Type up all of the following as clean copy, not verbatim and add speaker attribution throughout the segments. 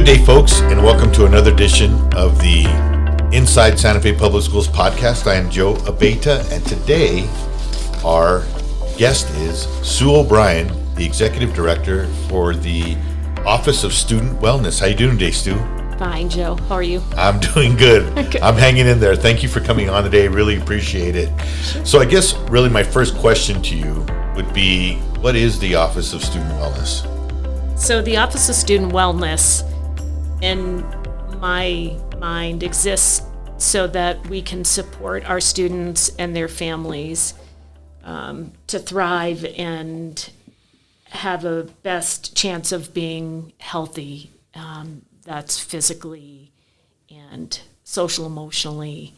Speaker 1: Good day, folks, and welcome to another edition of the Inside Santa Fe Public Schools podcast. I am Joe Abeyta, and today our guest is Sue O'Brien, the Executive Director for the Office of Student Wellness. How you doing today, Stu?
Speaker 2: Fine, Joe. How are you?
Speaker 1: I'm doing good.
Speaker 2: Good.
Speaker 1: I'm hanging in there. Thank you for coming on today. Really appreciate it.
Speaker 2: Sure.
Speaker 1: So I guess really my first question to you would be, what is the Office of Student Wellness?
Speaker 2: So the Office of Student Wellness, in my mind, exists so that we can support our students and their families to thrive and have a best chance of being healthy. That's physically and social, emotionally,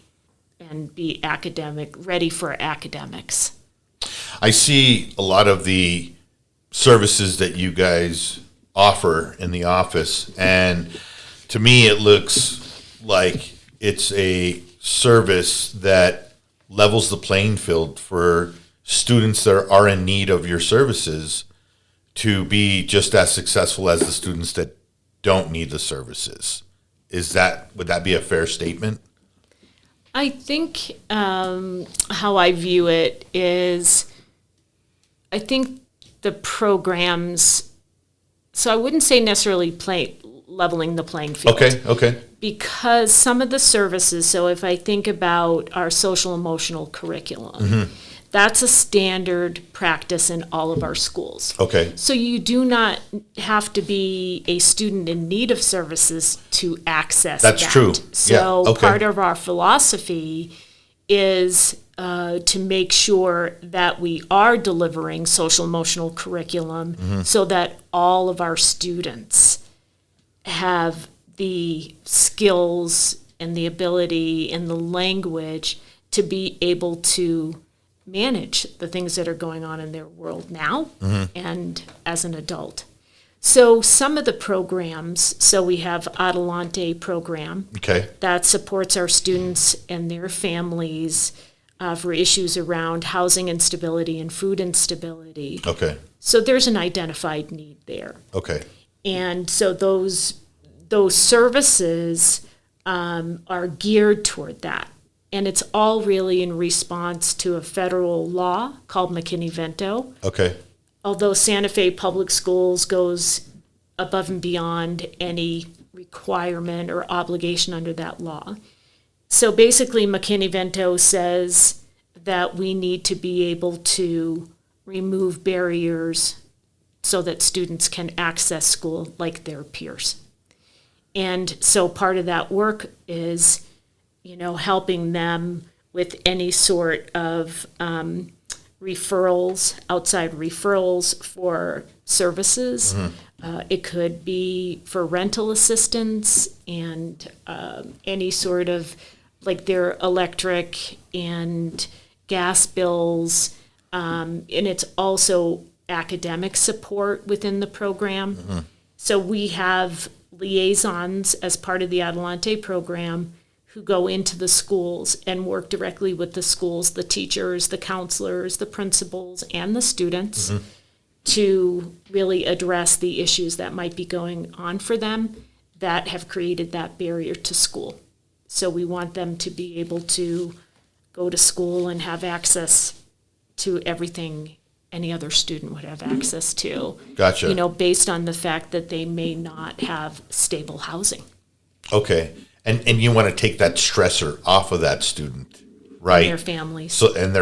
Speaker 2: and be ready for academics.
Speaker 1: I see a lot of the services that you guys offer in the office, and to me it looks like it's a service that levels the playing field for students that are in need of your services to be just as successful as the students that don't need the services. Would that be a fair statement?
Speaker 2: I think how I view it is, I think the programs, so I wouldn't say necessarily leveling the playing field.
Speaker 1: Okay.
Speaker 2: Because some of the services, so if I think about our social emotional curriculum, that's a standard practice in all of our schools.
Speaker 1: Okay.
Speaker 2: So you do not have to be a student in need of services to access
Speaker 1: That's
Speaker 2: that.
Speaker 1: true.
Speaker 2: So
Speaker 1: Yeah. Okay.
Speaker 2: part of our philosophy is to make sure that we are delivering social emotional curriculum so that all of our students have the skills and the ability and the language to be able to manage the things that are going on in their world now and as an adult. So some of the programs, so we have Adelante program that supports our students and their families for issues around housing instability and food instability.
Speaker 1: Okay.
Speaker 2: So there's an identified need there.
Speaker 1: Okay.
Speaker 2: And so those services are geared toward that. And it's all really in response to a federal law called McKinney-Vento.
Speaker 1: Okay.
Speaker 2: Although Santa Fe Public Schools goes above and beyond any requirement or obligation under that law. So basically, McKinney-Vento says that we need to be able to remove barriers so that students can access school like their peers. And so part of that work is, helping them with any sort of referrals, outside referrals for services. It could be for rental assistance and any sort of, like their electric and gas bills. And it's also academic support within the program. So we have liaisons as part of the Adelante program who go into the schools and work directly with the schools, the teachers, the counselors, the principals, and the students to really address the issues that might be going on for them that have created that barrier to school. So we want them to be able to go to school and have access to everything any other student would have access to.
Speaker 1: Gotcha.
Speaker 2: Based on the fact that they may not have stable housing.
Speaker 1: Okay. And you want to take that stressor off of that student, right?
Speaker 2: And their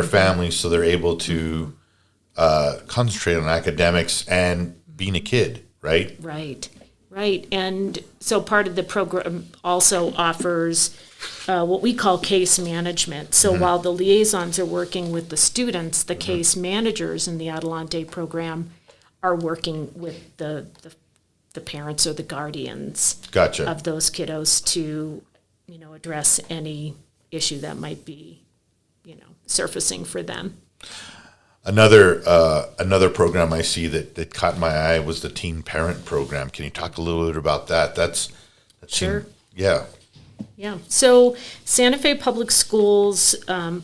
Speaker 2: families.
Speaker 1: So they're able to concentrate on academics and being a kid, right?
Speaker 2: Right. And so part of the program also offers what we call case management. So while the liaisons are working with the students, the case managers in the Adelante program are working with the parents or the guardians of those kiddos to, address any issue that might be, surfacing for them.
Speaker 1: Another program I see that caught my eye was the Teen Parent Program. Can you talk a little bit about that?
Speaker 2: Sure.
Speaker 1: Yeah.
Speaker 2: So Santa Fe Public Schools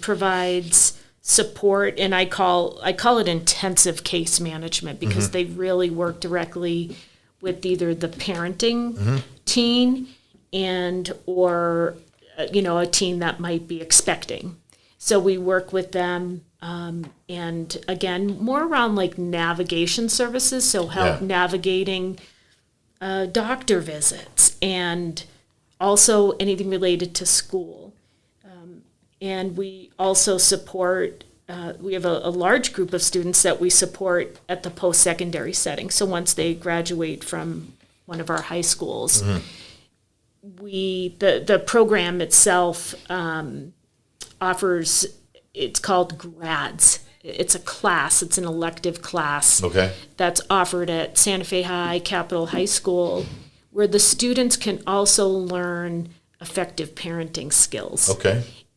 Speaker 2: provides support, and I call it intensive case management because they really work directly with either the parenting teen and or a teen that might be expecting. So we work with them, and again, more around like navigation services, so help navigating doctor visits and also anything related to school. And we also support, we have a large group of students that we support at the post-secondary setting. So once they graduate from one of our high schools, the program itself offers, it's called GRADS. It's a class, it's an elective class that's offered at Santa Fe High, Capitol High School, where the students can also learn effective parenting skills.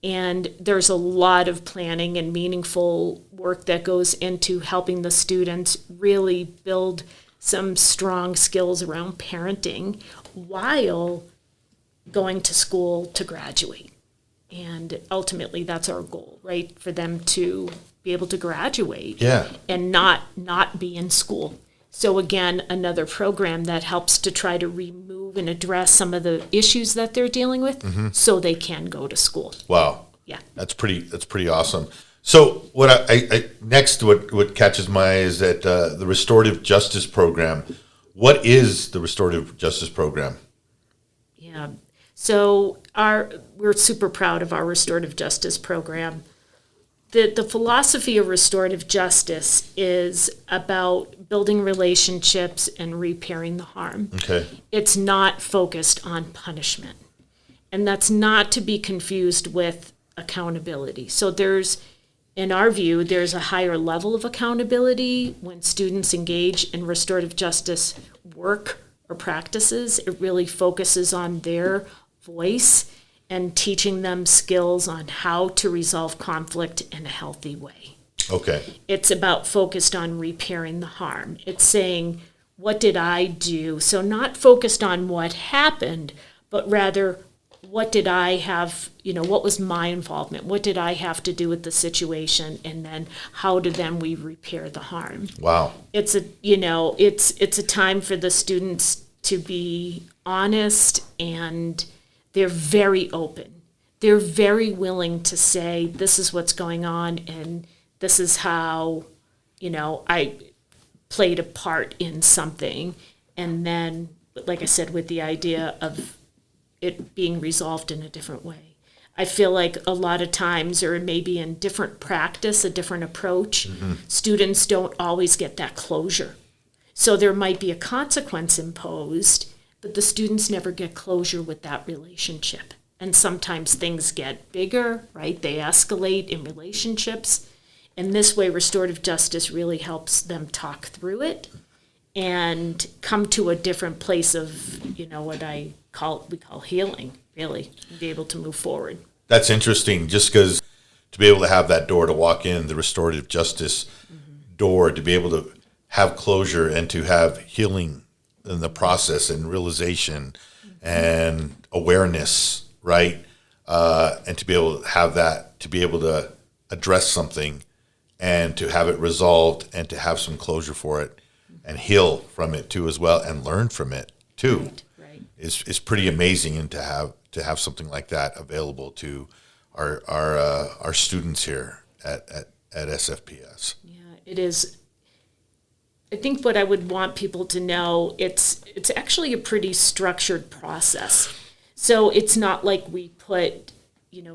Speaker 2: And there's a lot of planning and meaningful work that goes into helping the students really build some strong skills around parenting while going to school to graduate. And ultimately, that's our goal, right? For them to be able to graduate and not be in school. So again, another program that helps to try to remove and address some of the issues that they're dealing with so they can go to school.
Speaker 1: Wow.
Speaker 2: Yeah.
Speaker 1: That's pretty awesome. So what what catches my eye is that the restorative justice program. What is the restorative justice program?
Speaker 2: Yeah. So we're super proud of our restorative justice program. The philosophy of restorative justice is about building relationships and repairing the harm. It's not focused on punishment. And that's not to be confused with accountability. So in our view, there's a higher level of accountability when students engage in restorative justice work or practices. It really focuses on their voice and teaching them skills on how to resolve conflict in a healthy way. It's about focused on repairing the harm. It's saying, what did I do? So not focused on what happened, but rather, what did I have, what was my involvement? What did I have to do with the situation? And then how did then we repair the harm?
Speaker 1: Wow.
Speaker 2: It's a time for the students to be honest, and they're very open. They're very willing to say, this is what's going on, and this is how, I played a part in something. And then, like I said, with the idea of it being resolved in a different way. I feel like a lot of times, or maybe in different practice, a different approach, students don't always get that closure. So there might be a consequence imposed, but the students never get closure with that relationship. And sometimes things get bigger, right? They escalate in relationships. And this way, restorative justice really helps them talk through it and come to a different place of, what we call healing, really, and be able to move forward.
Speaker 1: That's interesting, just because to be able to have that door to walk in, the restorative justice door, to be able to have closure and to have healing in the process and realization and awareness, right? And to be able to have that, to be able to address something and to have it resolved and to have some closure for it and heal from it too as well and learn from it too.
Speaker 2: Right.
Speaker 1: Is pretty amazing, and to have something like that available to our students here at SFPS.
Speaker 2: Yeah, it is. I think what I would want people to know, it's actually a pretty structured process. So it's not like we put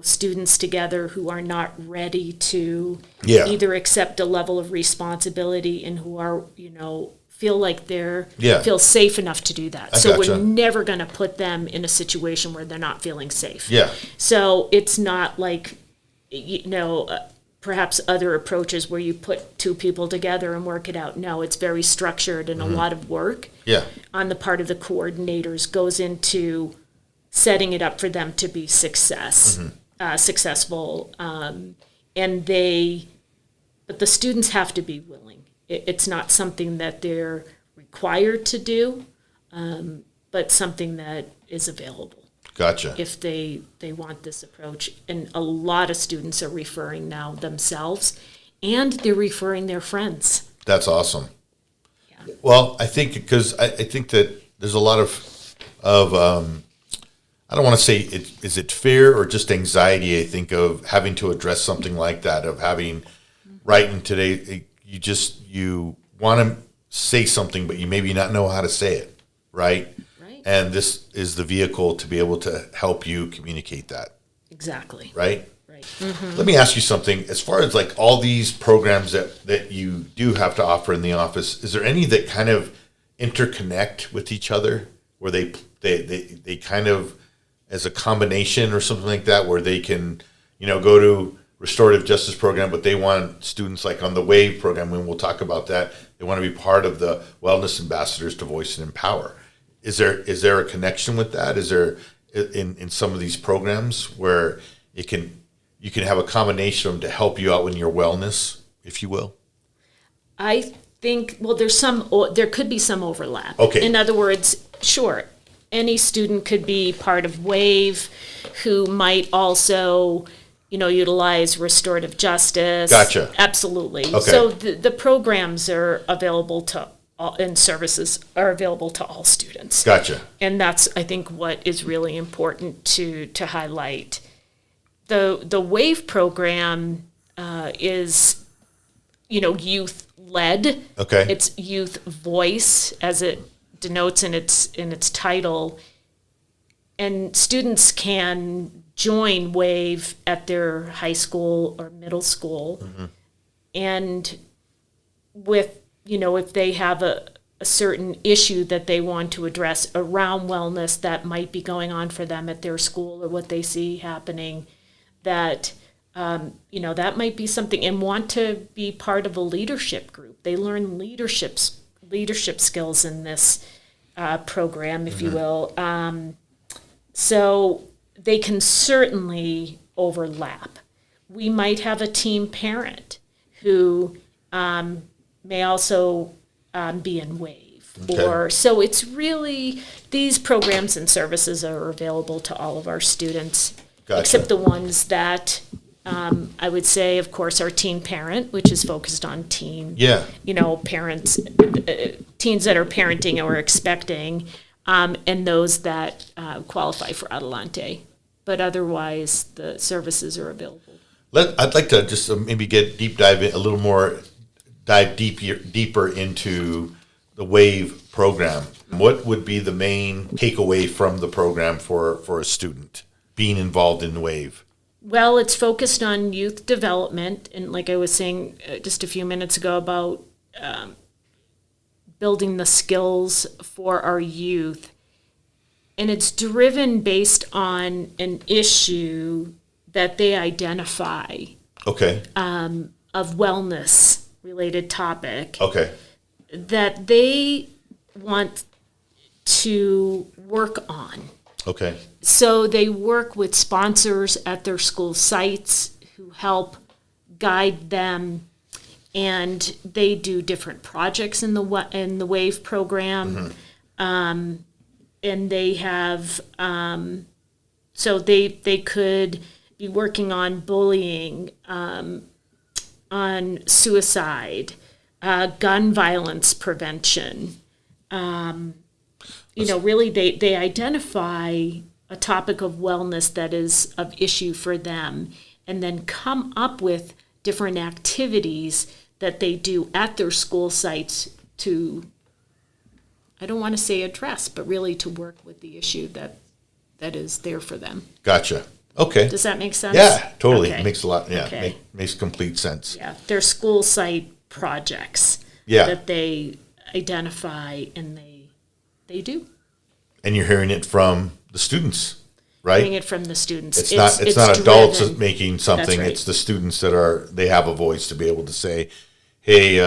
Speaker 2: students together who are not ready to either accept a level of responsibility and who are feel like feel safe enough to do that. So we're never going to put them in a situation where they're not feeling safe. So it's not like perhaps other approaches where you put two people together and work it out. No, it's very structured, and a lot of work on the part of the coordinators goes into setting it up for them to be successful. But the students have to be willing. It's not something that they're required to do, but something that is available.
Speaker 1: Gotcha.
Speaker 2: If they want this approach. And a lot of students are referring now themselves, and they're referring their friends.
Speaker 1: That's awesome.
Speaker 2: Yeah.
Speaker 1: Well, I think because I think that there's a lot of I don't want to say is it fear or just anxiety. I think of having to address something like that, of having writing today. You want to say something, but you maybe not know how to say it, right?
Speaker 2: Right.
Speaker 1: And this is the vehicle to be able to help you communicate that.
Speaker 2: Exactly.
Speaker 1: Right.
Speaker 2: Right.
Speaker 1: Let me ask you something. As far as like all these programs that you do have to offer in the office, is there any that kind of interconnect with each other, where they kind of as a combination or something like that, where they can, go to restorative justice program, but they want students like on the WAVE program, and we'll talk about that. They want to be part of the wellness ambassadors to voice and empower. Is there a connection with that? Is there in some of these programs where you can have a combination of them to help you out in your wellness, if you will?
Speaker 2: I think, well, there could be some overlap.
Speaker 1: Okay.
Speaker 2: In other words, sure, any student could be part of WAVE who might also, utilize restorative justice.
Speaker 1: Gotcha.
Speaker 2: Absolutely.
Speaker 1: Okay.
Speaker 2: So the programs are available to all, and services are available to all students.
Speaker 1: Gotcha.
Speaker 2: And that's, I think, what is really important to highlight. The WAVE program is, youth led.
Speaker 1: Okay.
Speaker 2: It's youth voice, as it denotes in its title, and students can join WAVE at their high school or middle school, and with if they have a certain issue that they want to address around wellness that might be going on for them at their school, or what they see happening, that that might be something, and want to be part of a leadership group. They learn leadership skills in this program, if you will. So they can certainly overlap. We might have a teen parent who may also be in WAVE.
Speaker 1: Okay.
Speaker 2: So it's really, these programs and services are available to all of our students,
Speaker 1: Gotcha.
Speaker 2: except the ones that I would say, of course, our teen parent, which is focused on teen, parents, teens that are parenting or expecting, and those that qualify for Adelante. But otherwise, the services are available.
Speaker 1: I'd like to just maybe dive deeper into the WAVE program. What would be the main takeaway from the program for a student being involved in WAVE?
Speaker 2: Well, it's focused on youth development, and like I was saying just a few minutes ago about building the skills for our youth. And it's driven based on an issue that they identify.
Speaker 1: Okay.
Speaker 2: Of wellness related topic.
Speaker 1: Okay.
Speaker 2: That they want to work on.
Speaker 1: Okay.
Speaker 2: So they work with sponsors at their school sites who help guide them, and they do different projects in the WAVE program. And they have, so they could be working on bullying, on suicide, gun violence prevention. Really they identify a topic of wellness that is of issue for them, and then come up with different activities that they do at their school sites to, I don't want to say address, but really to work with the issue that is there for them.
Speaker 1: Gotcha. Okay.
Speaker 2: Does that make sense?
Speaker 1: Yeah, totally.
Speaker 2: Okay.
Speaker 1: It makes a lot. Yeah,
Speaker 2: Okay.
Speaker 1: makes complete sense.
Speaker 2: Yeah, they're school site projects that they identify, and they do.
Speaker 1: And you're hearing it from the students, right?
Speaker 2: Hearing it from the students.
Speaker 1: It's not adults
Speaker 2: driven.
Speaker 1: making something.
Speaker 2: That's right.
Speaker 1: It's the students they have a voice to be able to say, hey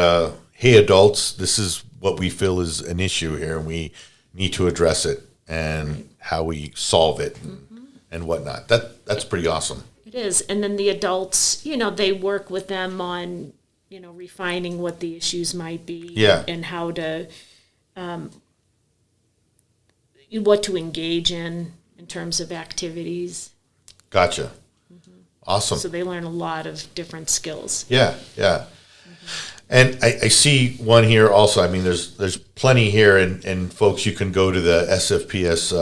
Speaker 1: adults, this is what we feel is an issue here, and we need to address it, and how we solve it, and whatnot. That's pretty awesome.
Speaker 2: It is. And then the adults, they work with them on, refining what the issues might be, and how to, what to engage in terms of activities.
Speaker 1: Gotcha. Awesome.
Speaker 2: So they learn a lot of different skills.
Speaker 1: Yeah. And I see one here also. I mean, there's plenty here, and folks, you can go to the SFPS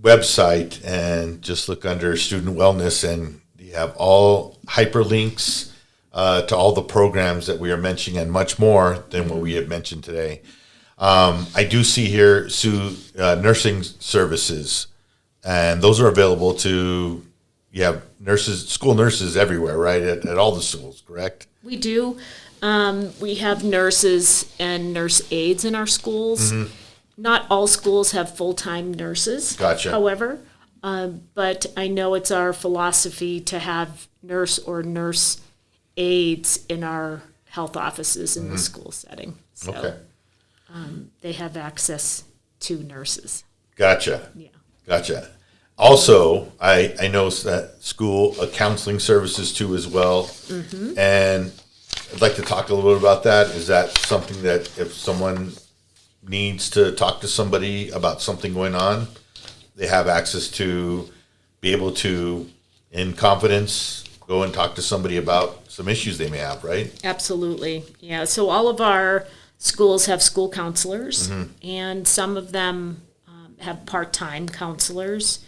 Speaker 1: website and just look under student wellness, and you have all hyperlinks to all the programs that we are mentioning and much more than what we have mentioned today. I do see here, Sue, nursing services, and those are available to, you have nurses, school nurses everywhere, right, at all the schools, correct?
Speaker 2: We do. We have nurses and nurse aides in our schools. Not all schools have full-time nurses,
Speaker 1: Gotcha.
Speaker 2: however, but I know it's our philosophy to have nurse or nurse aides in our health offices in the school setting. So
Speaker 1: Okay.
Speaker 2: They have access to nurses.
Speaker 1: Gotcha.
Speaker 2: Yeah.
Speaker 1: Gotcha. Also, I know that school counseling services too as well. And I'd like to talk a little bit about that. Is that something that if someone needs to talk to somebody about something going on, they have access to be able to, in confidence, go and talk to somebody about some issues they may have, right?
Speaker 2: Absolutely. Yeah. So all of our schools have school counselors, and some of them have part-time counselors.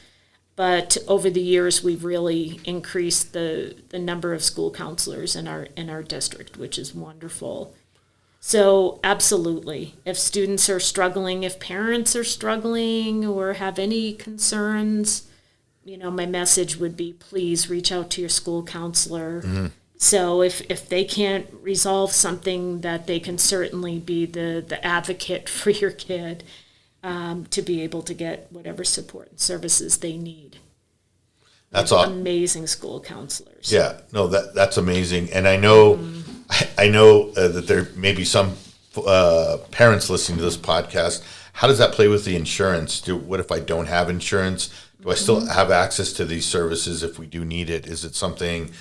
Speaker 2: But over the years, we've really increased the number of school counselors in our district, which is wonderful. So absolutely, if students are struggling, if parents are struggling or have any concerns, my message would be, please reach out to your school counselor. So if they can't resolve something, that they can certainly be the advocate for your kid, to be able to get whatever support and services they need.
Speaker 1: That's all.
Speaker 2: Amazing school counselors.
Speaker 1: Yeah, no, that's amazing. And I know, I know that there may be some parents listening to this podcast. How does that play with the insurance? What if I don't have insurance? Do I still have access to these services if we do need it? Is it something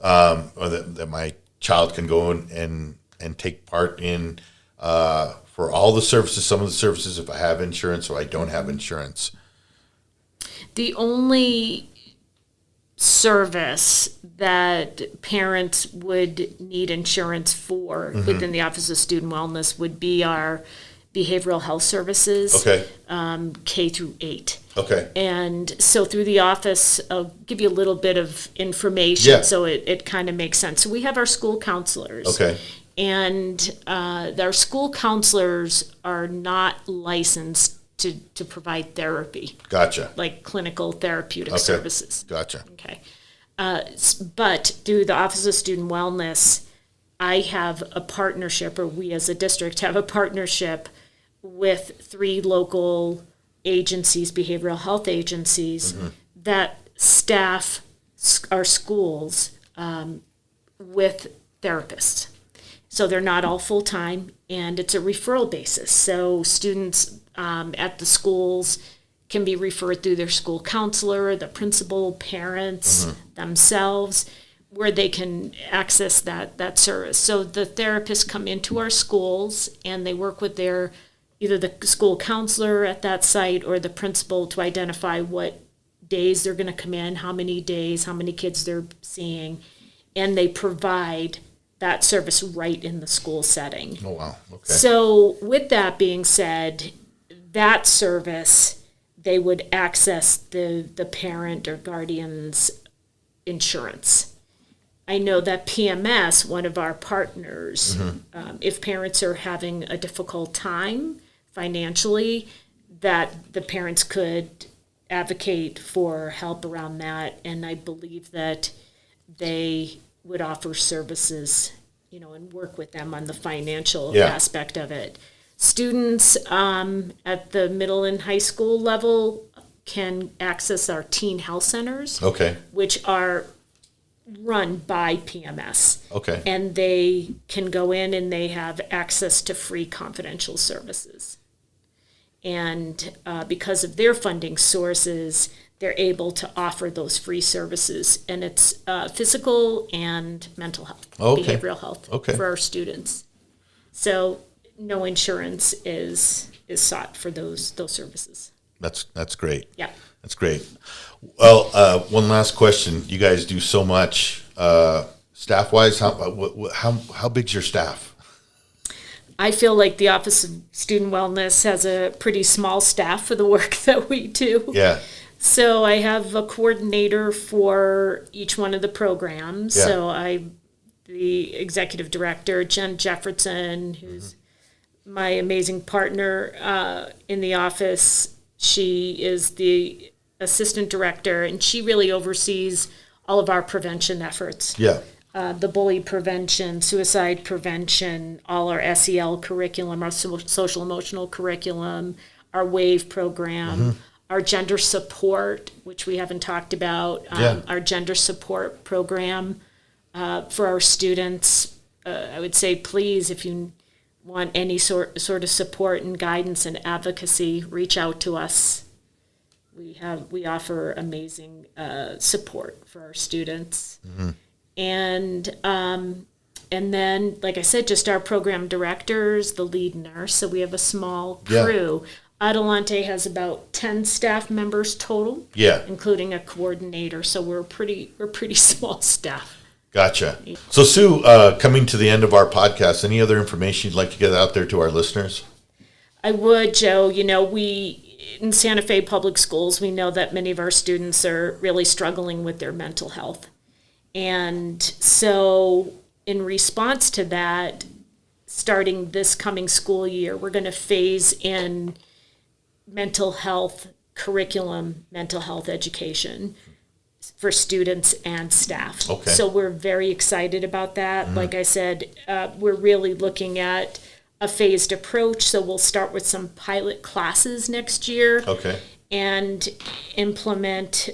Speaker 1: or that my child can go and take part in for all the services, some of the services, if I have insurance or I don't have insurance?
Speaker 2: The only service that parents would need insurance for within the Office of Student Wellness would be our behavioral health services,
Speaker 1: Okay.
Speaker 2: K through 8.
Speaker 1: Okay.
Speaker 2: And so through the office, I'll give you a little bit of information,
Speaker 1: Yeah.
Speaker 2: so it kind of makes sense. So we have our school counselors.
Speaker 1: Okay.
Speaker 2: And our school counselors are not licensed to provide therapy,
Speaker 1: Gotcha.
Speaker 2: like clinical therapeutic services.
Speaker 1: Gotcha.
Speaker 2: Okay. But through the Office of Student Wellness, I have a partnership, or we as a district have a partnership with 3 local agencies, behavioral health agencies, that staff our schools with therapists. So they're not all full-time, and it's a referral basis. So students at the schools can be referred through their school counselor, the principal, parents, themselves, where they can access that service. So the therapists come into our schools, and they work with either the school counselor at that site or the principal to identify what days they're going to come in, how many days, how many kids they're seeing, and they provide that service right in the school setting.
Speaker 1: Oh, wow. Okay.
Speaker 2: So with that being said, that service, they would access the parent or guardian's insurance. I know that PMS, one of our partners, if parents are having a difficult time financially, that the parents could advocate for help around that. And I believe that they would offer services, and work with them on the financial aspect of it. Students at the middle and high school level can access our teen health centers, which are run by PMS.
Speaker 1: Okay.
Speaker 2: And they can go in and they have access to free confidential services. And because of their funding sources, they're able to offer those free services. And it's physical and mental health, behavioral health for our students. So no insurance is sought for those services.
Speaker 1: That's great.
Speaker 2: Yeah.
Speaker 1: That's great. Well, one last question. You guys do so much staff-wise, how big's your staff?
Speaker 2: I feel like the Office of Student Wellness has a pretty small staff for the work that we do.
Speaker 1: Yeah.
Speaker 2: So I have a coordinator for each one of the programs.
Speaker 1: Yeah.
Speaker 2: So the executive director, Jen Jefferson, who's my amazing partner in the office. She is the assistant director, and she really oversees all of our prevention efforts.
Speaker 1: Yeah.
Speaker 2: The bully prevention, suicide prevention, all our SEL curriculum, our social emotional curriculum, our WAVE program, our gender support, which we haven't talked about, our gender support program for our students. I would say, please, if you want any sort of support and guidance and advocacy, reach out to us. We offer amazing support for our students. And then, like I said, just our program directors, the lead nurse. So we have a small crew. Yeah. Adelante has about 10 staff members total, including a coordinator. So we're pretty small staff.
Speaker 1: Gotcha. So Sue, coming to the end of our podcast, any other information you'd like to get out there to our listeners?
Speaker 2: I would, Joe. We in Santa Fe Public Schools, we know that many of our students are really struggling with their mental health. And so in response to that, starting this coming school year, we're going to phase in mental health curriculum, mental health education for students and staff.
Speaker 1: Okay.
Speaker 2: So we're very excited about that. Like I said, we're really looking at a phased approach. So we'll start with some pilot classes next year.
Speaker 1: Okay.
Speaker 2: And implement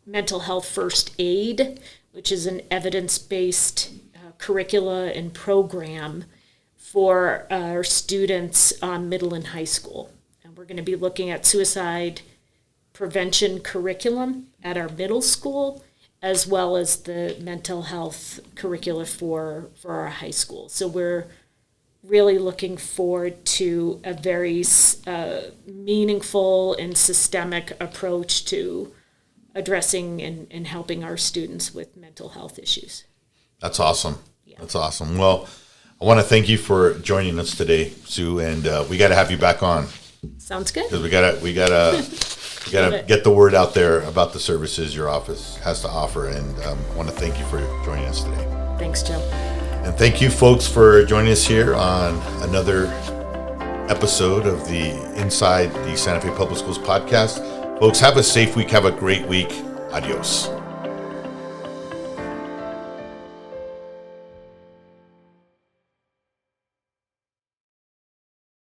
Speaker 2: mental health first aid, which is an evidence-based curricula and program for our students on middle and high school. And we're going to be looking at suicide prevention curriculum at our middle school, as well as the mental health curricula for our high school. So we're really looking forward to a very meaningful and systemic approach to addressing and helping our students with mental health issues. That's
Speaker 1: awesome. Yeah. That's awesome. Well, I want to thank you for joining us today, Sue, and we got to have you back on.
Speaker 2: Sounds good.
Speaker 1: Because we gotta get the word out there about the services your office has to offer, and I want to thank you for joining us today.
Speaker 2: Thanks, Joe.
Speaker 1: And thank you, folks, for joining us here on another episode of the Inside the Santa Fe Public Schools podcast. Folks, have a safe week. Have a great week. Adios.